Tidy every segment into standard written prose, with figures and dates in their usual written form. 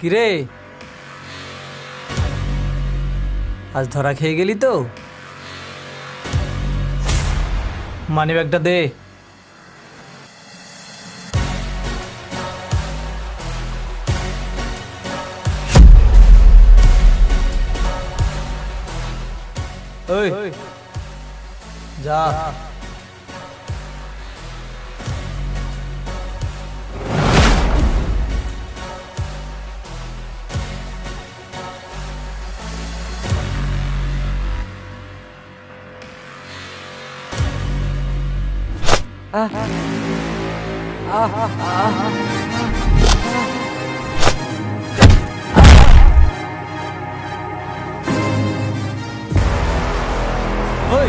কিরে, আজ ধরা খেয়ে গেলি তো? মানি ব্যাগটা দে। ওই যা। ওই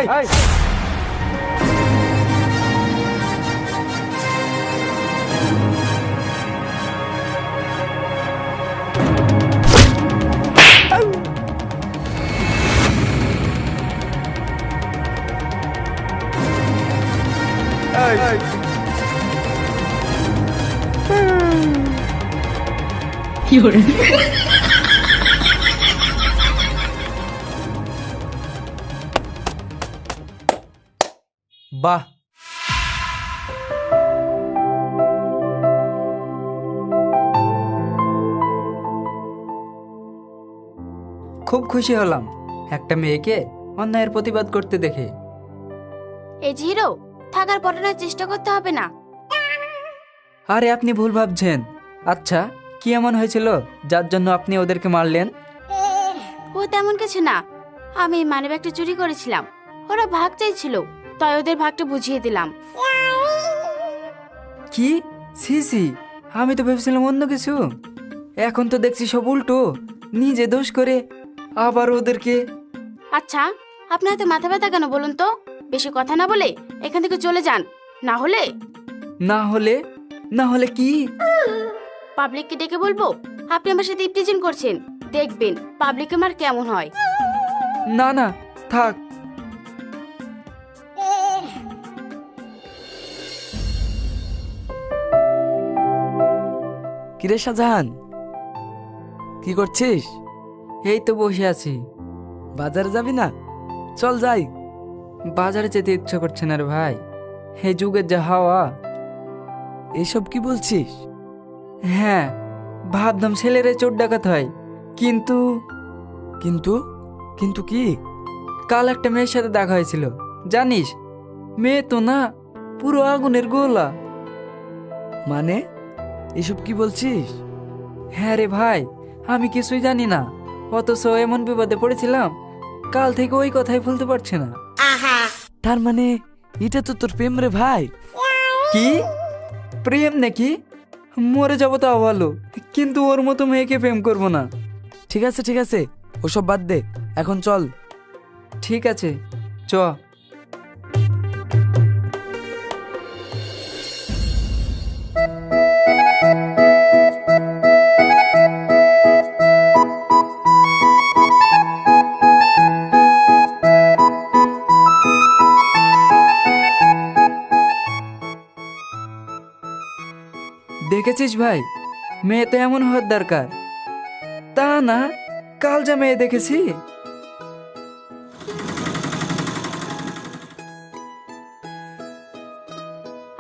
এই বাহ, খুব খুশি হলাম একটা মেয়েকে অন্যায়ের প্রতিবাদ করতে দেখে। এই যে হিরো, থাকার পটানোর চেষ্টা করতে হবে না। আরে আপনি ভুল ভাবছেন। আচ্ছা, কি এমন হয়েছিল যার জন্য আপনি ওদেরকে মারলেন? ও তেমন কিছু না, আমি মানিব্যাগটা চুরি করেছিলাম। ওরা ভাগ চাইছিল, তাই ওদের ভাগটা বুঝিয়ে দিলাম। কি? সি সি, আমি তো ভেবেছিলাম অন্য কিছু। এখন তো দেখছি সব উল্টো, নিজে দোষ করে আবার ওদেরকে। আচ্ছা, আপনার হাতে মাথা ব্যথা কেন বলুন তো? বেশি কথা না বলে এখান থেকে চলে যান, না হলে না হলে না হলে কি? পাবলিককে ডেকে বলবো আপনি আমার সাথে ইপটিজিং করছেন। দেখবেন পাবলিক আমার কেমন হয়। না না, থাক। কিরে শাহজাহান, কি করছিস? এই তো বসে আছি। বাজারে যাবি না? চল যাই। বাজারে যেতে ইচ্ছা করছে না রে ভাই, এই যুগের যা হাওয়া। এসব কি বলছিস? হ্যাঁ, ভাবলাম ছেলেরে চোর ডাকাত হয়, কিন্তু কিন্তু কিন্তু কি? কাল একটা মেয়ের সাথে দেখা হয়েছিল, জানিস? মেয়ে তো না, পুরো আগুনের গোলা। মানে এসব কি বলছিস? হ্যাঁ রে ভাই, আমি কিছুই জানি না, অথচ এমন বিপদে পড়েছিলাম, কাল থেকে ওই কথাই ভুলতে পারছি না। তার মানে এটা তো তোর প্রেম রে ভাই? কি প্রেম নাকি? মরে যাবো তাও ভালো, কিন্তু ওর মতো মেয়েকে প্রেম করব না। ঠিক আছে ঠিক আছে, ওসব বাদ দে, এখন চল। ঠিক আছে, চ। দেখেছিস ভাই, মেয়ে তো এমন হওয়ার দরকার, তা না কাল যা মেয়ে দেখেছি।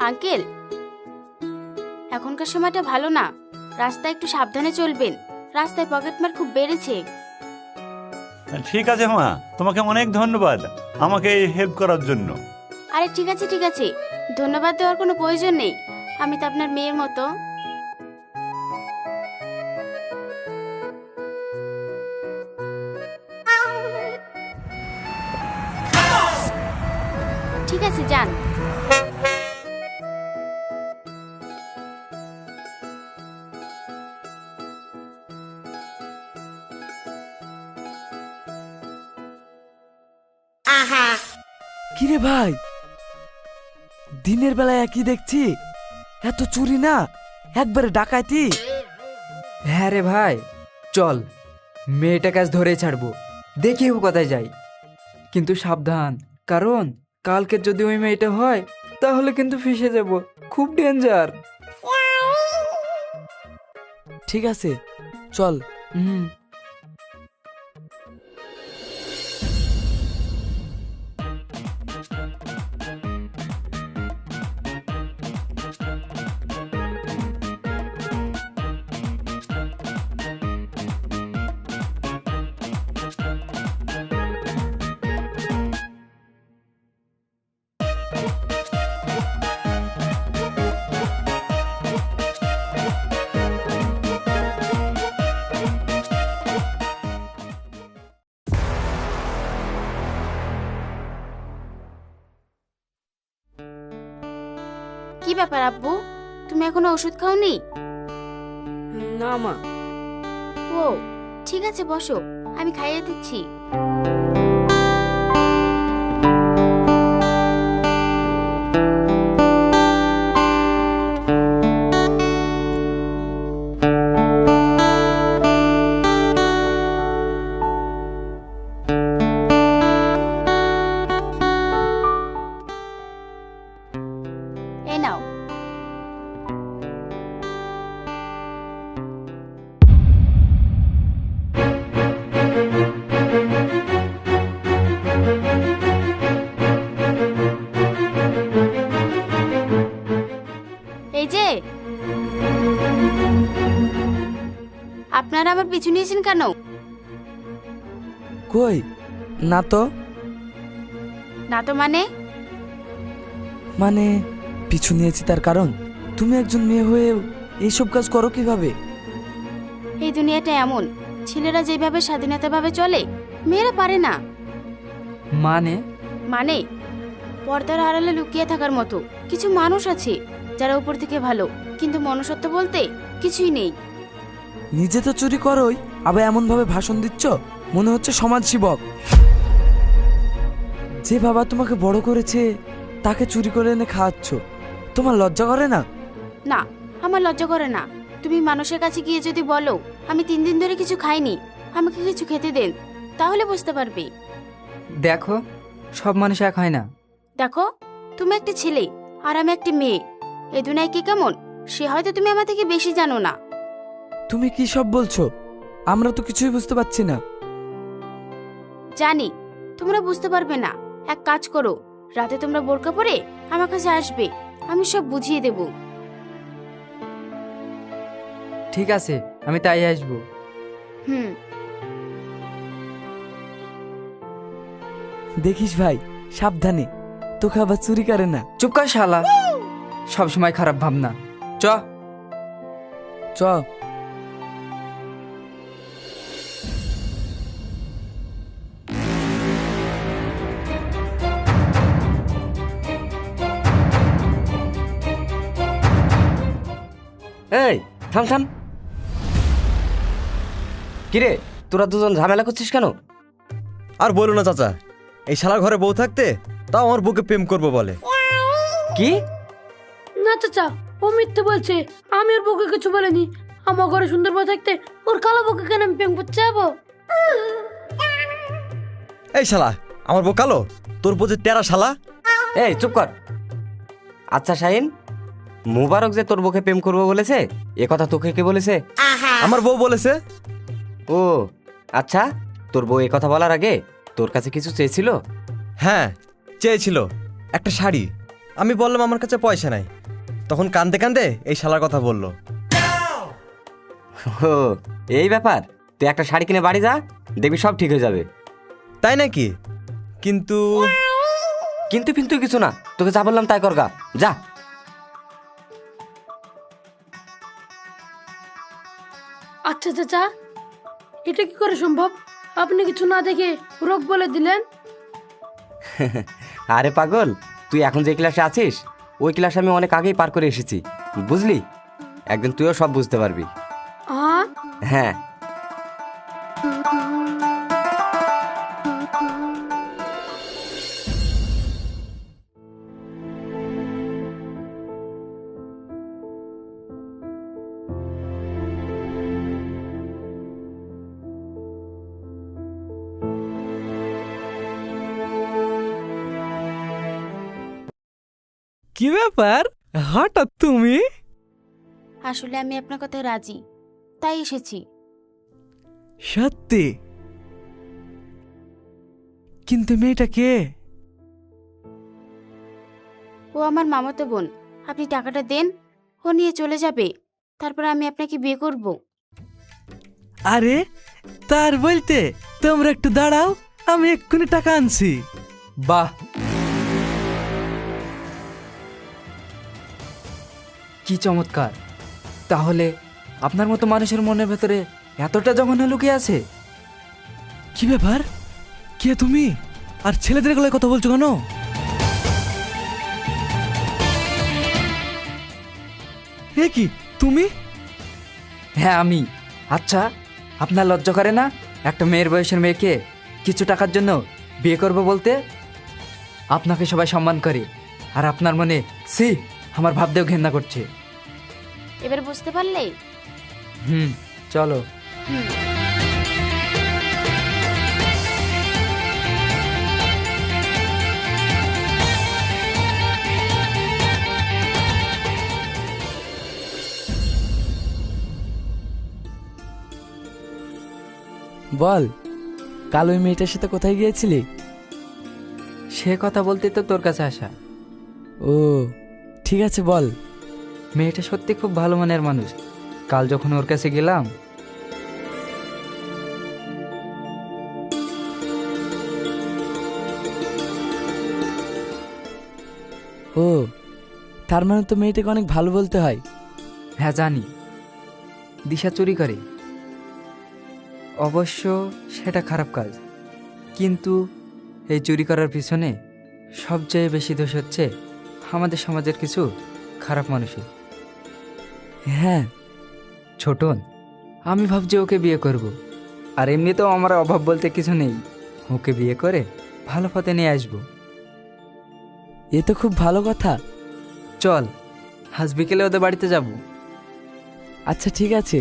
আঙ্কেল, এখনকার সময়টা ভালো না, রাস্তায় একটু সাবধানে চলবেন। রাস্তায় পকেটমার খুব বেড়েছে। ঠিক আছে মা, তোমাকে অনেক ধন্যবাদ আমাকে এই হেল্প করার জন্য। আরে ঠিক আছে ঠিক আছে, ধন্যবাদ দেওয়ার কোনো প্রয়োজন নেই। আমি তো আপনার মেয়ের মতো। ঠিক আছে, যান। কিরে ভাই, দিনের বেলায় একই দেখছি, এত চুরি না, একবারে ডাকাইতি। হ্যাঁ রে ভাই, চল মেয়েটা কাজ ধরে ছাড়বো, দেখি ও কোথায় যাই। কিন্তু সাবধান, কারণ কালকে যদি ওই মেয়েটা হয় তাহলে কিন্তু ফেঁসে যাব, খুব ডেঞ্জার। ঠিক আছে চল। হুম। কি ব্যাপার আব্বু, তুমি এখনো ওষুধ খাওনি? না মা। ও ঠিক আছে, বসো, আমি খাইয়ে দিচ্ছি। এই নাও। এই যে, আপনারা আমার পিছু নিয়েছেন কেন? কই না তো। না তো মানে? মানে পিছু নিয়েছি তার কারণ তুমি একজন মেয়ে হয়ে এইসব কাজ করো কিভাবে? এই দুনিয়াটা এমন, ছেলেরা যেভাবে স্বাধীনতাভাবে চলে মেয়েরা পারে না। মানে? মানে পর্দার আড়ালে লুকিয়ে থাকার মতো কিছু মানুষ আছে যারা উপর থেকে ভালো, কিন্তু মনুষ্যত্ব বলতে কিছুই নেই। নিজে তো চুরি করোই, আবার এমন ভাবে ভাষণ দিচ্ছ মনে হচ্ছে সমাজ সেবক। যে বাবা তোমাকে বড় করেছে তাকে চুরি করে এনে খাওয়াচ্ছ, তোমার লজ্জা করে না? না, আমার লজ্জা করে না। তুমি মানুষের কাছে গিয়ে যদি বলো আমি 3 দিন ধরে কিছু খাইনি, আমাকে কিছু খেতে দেন, তাহলে বুঝতে পারবে। দেখো, সব মানুষ এক হয় না। দেখো, তুমি একটা ছেলে আর আমি একটা মেয়ে, এই দুনিয়ায় কি কেমন সে হয়তো তুমি আমার থেকে বেশি জানো না। তুমি কি সব বলছো? আমরা তো কিছুই বুঝতে পারছি না। জানি তোমরা বুঝতে পারবে না। এক কাজ করো, রাতে তোমরা বোরকা পরে আমার কাছে আসবে, আমি সব বুঝিয়ে দেব। ঠিক আছে, আমি তাই আসবো। হুম। দেখিস ভাই, সাবধানে, তোকে আবার চুরি করে না। চুপ কর শালা, সবসময় খারাপ ভাবনা। চ। চ। এই থাম থাম। কিরে, তোরা দুজন ঝামেলা করছিস কেন? আর বলো না চাচা, এই শালার ঘরে বউ থাকতে তাও আমার বউকে প্রেম করবো বলে। কি? না চাচা, ও মিথ্যে বলছে। আমি ওর বউকে কিছু বলিনি। আমার ঘরে সুন্দর বউ থাকতে ওর কালো বউকে কেন আমি প্রেম করতে যাবো? এই শালা, আমার বউ কালো? তোর বউ যে টেরা শালা। এই চুপ কর। আচ্ছা শাহিন, মুবারক যে তোর বউকে প্রেম করবো বলেছে, এ কথা তোকে কে বলেছে? আমার বউ বলেছে। ও আচ্ছা, তোর বউ এ কথা বলার আগে তোর কাছে কিছু চেয়েছিল? হ্যাঁ, চেয়েছিল একটা শাড়ি। আমি বললাম আমার কাছে পয়সা নাই, তখন কান্দে কান্দে এই শালার কথা বললো। ও এই ব্যাপার, তুই একটা শাড়ি কিনে বাড়ি যা, দেখবি সব ঠিক হয়ে যাবে। তাই নাকি? কিন্তু কিন্তু কিন্তু কিছু না, তোকে যা বললাম তাই করগা, যা। আচ্ছা চাচা, এটা কি করে সম্ভব? আপনি কিছু না দেখে রোগ বলে দিলেন। আরে পাগল, তুই এখন যে ক্লাসে আছিস ওই ক্লাসে আমি অনেক আগেই পার করে এসেছি, বুঝলি? একদিন তুইও সব বুঝতে পারবি। হ্যাঁ। কি ব্যাপার হঠাৎ তুমি? আসলে আমি আপনার কথায় রাজি, তাই এসেছি। সত্যি? কিন্তু মেয়েটা কে? ও আমার মামাতো বোন। আপনি টাকাটা দেন, ও নিয়ে চলে যাবে, তারপর আমি আপনাকে বিয়ে করব। আরে তার বলতে তোমরা একটু দাঁড়াও, আমি এক্ষুনি টাকা আনছি। বাহ, কি চমৎকার! তাহলে আপনার মতো মানুষের মনের ভেতরে এতটা জঘন্য লুকিয়ে আছে? কি ব্যাপার, কে তুমি? আর ছেলেদের গলায় কথা বলছো কেন? এ কি তুমি? হ্যাঁ আমি। আচ্ছা, আপনার লজ্জা করে না একটা মেয়ের বয়সের মেয়েকে কিছু টাকার জন্য বিয়ে করবো বলতে? আপনাকে সবাই সম্মান করে, আর আপনার মনে সি আমার ভাবতেও ঘেন্না করছে। এবার বুঝতে পারলে? চলো। বল, কাল ওই মেয়েটার সাথে কোথায় গিয়েছিলি? সে কথা বলতে তো তোর কাছে আসা। ও ঠিক আছে, বল। মেয়েটা সত্যি খুব ভালো মনের মানুষ। কাল যখন ওর কাছে গেলাম, ও তার মানে তো মেয়েটাকে অনেক ভালো বলতে হয়। হ্যাঁ জানি, দিশা চুরি করে। অবশ্য সেটা খারাপ কাজ, কিন্তু এই চুরি করার পিছনে সবচেয়ে বেশি দোষ হচ্ছে আমাদের সমাজের কিছু খারাপ মানুষের। হ্যাঁ ছোটন, আমি ভাবছি ওকে বিয়ে করব। আর এমনিতেও আমার অভাব বলতে কিছু নেই। ওকে বিয়ে করে ভালো পথে নিয়ে আসবো। এ তো খুব ভালো কথা। চল, আজ বিকেলে ওদের বাড়িতে যাব। আচ্ছা ঠিক আছে,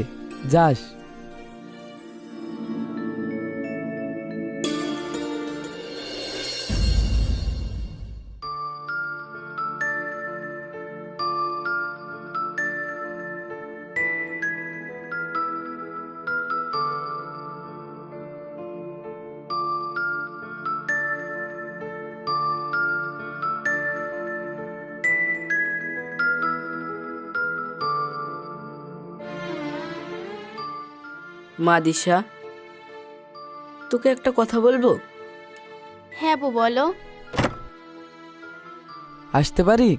যাস। মা দিশা, তোকে একটা কথা বলবো। হ্যাঁ বউ, বলো। আসতে পারি?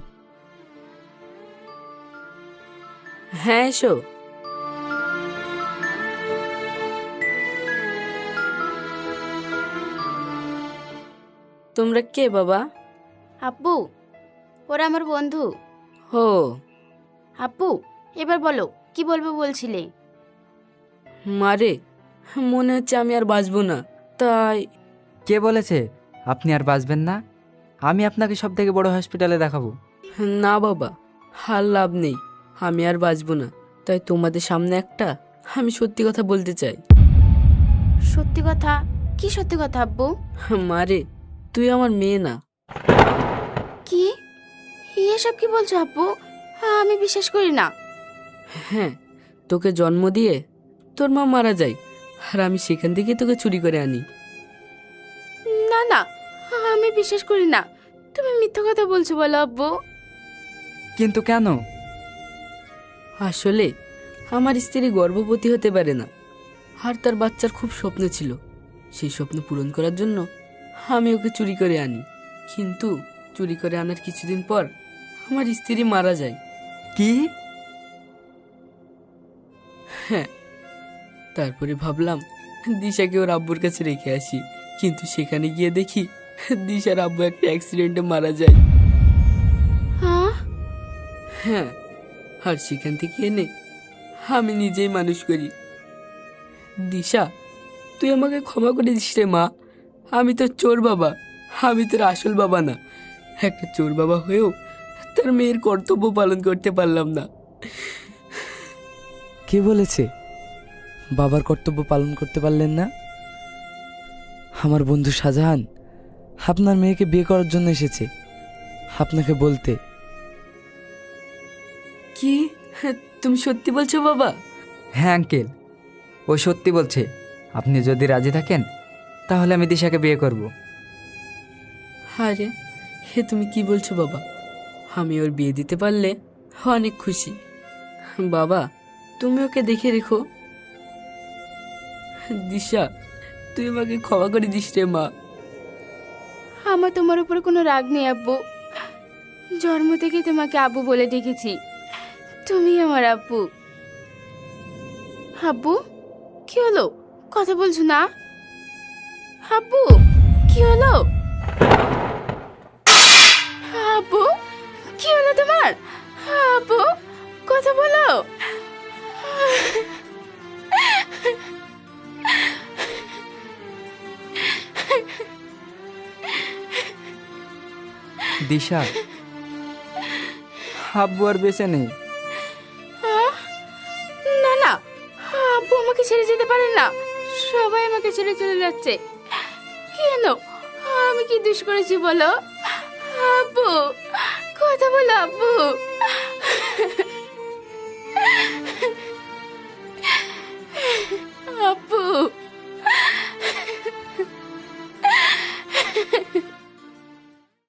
হ্যাঁ এসো। তোমরা কে বাবা? আব্বু, ওরা আমার বন্ধু। হো, আব্বু, এবার বলো কি বলবো বলছিলে? মারে, মনে হচ্ছে আমি আর বাঁচবো না, তাই। কে বলেছে আপনি আর বাঁচবেন না? আমি আপনাকে সব থেকে বড় হসপিটালে দেখাবো। না বাবা, হার লাভ নেই, আমি আর বাঁচবো না। তাই তোমাদের সামনে একটা আমি সত্যি কথা বলতে চাই। সত্যি কথা? কি সত্যি কথা আব্বু? মারে, তুই আমার মেয়ে না। কি এসব কি বলছো আব্বু? আমি বিশ্বাস করি না। হ্যাঁ, তোকে জন্ম দিয়ে তোর মা মারা যায়, আর আমি সেখান থেকে তোকে চুরি করে আনি। না না, আমি বিশ্বাস করি না। তুমি মিথ্যা কথা বলছো বলো আব্বু। কিন্তু কেন? আসলে আমার স্ত্রী গর্ভবতী হতে পারে না, আর তার বাচ্চার খুব স্বপ্ন ছিল। সেই স্বপ্ন পূরণ করার জন্য আমি ওকে চুরি করে আনি, কিন্তু চুরি করে আনার কিছুদিন পর আমার স্ত্রী মারা যায়। কি? হ্যাঁ, তারপরে ভাবলাম দিশাকে ওর আব্বুর কাছে রেখে আসি, কিন্তু সেখানে গিয়ে দেখি দিশার আব্বু একটা অ্যাক্সিডেন্টে মারা যায়। হ্যাঁ? হ্যাঁ, আর সেখান থেকে এনে আমি নিজেই মানুষ করি। দিশা, তুই আমাকে ক্ষমা করে দিস রে মা। আমি তো চোর বাবা, আমি তোর আসল বাবা না। একটা চোর বাবা হয়েও তার মেয়ের কর্তব্য পালন করতে পারলাম না। কে বলেছে বাবার কর্তব্য পালন করতে পারলেন না? আমার বন্ধু শাহজাহান আপনার মেয়েকে বিয়ে করার জন্য এসেছে আপনাকে বলতে তুমি সত্যি বলছো বাবা? হ্যাঁ আঙ্কেল, ও সত্যি বলছে। আপনি যদি রাজি থাকেন তাহলে আমি দিশাকে বিয়ে করব। আরে হে তুমি কি বলছো বাবা? আমি ওর বিয়ে দিতে পারলে অনেক খুশি। বাবা তুমি ওকে দেখে রেখো। দিশা তুই আমাকে ক্ষমা করে দিস রে মা। আমার তোমার উপর কোনো রাগ নেই আব্বু। জন্ম থেকে তোমাকে আব্বু বলে ডেকেছি, তুমি আমার আব্বু। আব্বু কি হলো, কথা বলছো না? আব্বু কি হলো? আব্বু কি হলো তোমার? আব্বু কথা বলো। দিশা, আব্বু আর বেঁচে নেই। না না, আব্বু আমাকে ছেড়ে যেতে পারে না। সবাই আমাকে ছেড়ে চলে যাচ্ছে। কেন, আমি কি দুষ করেছি বলো? আব্বু কথা বলো আব্বু।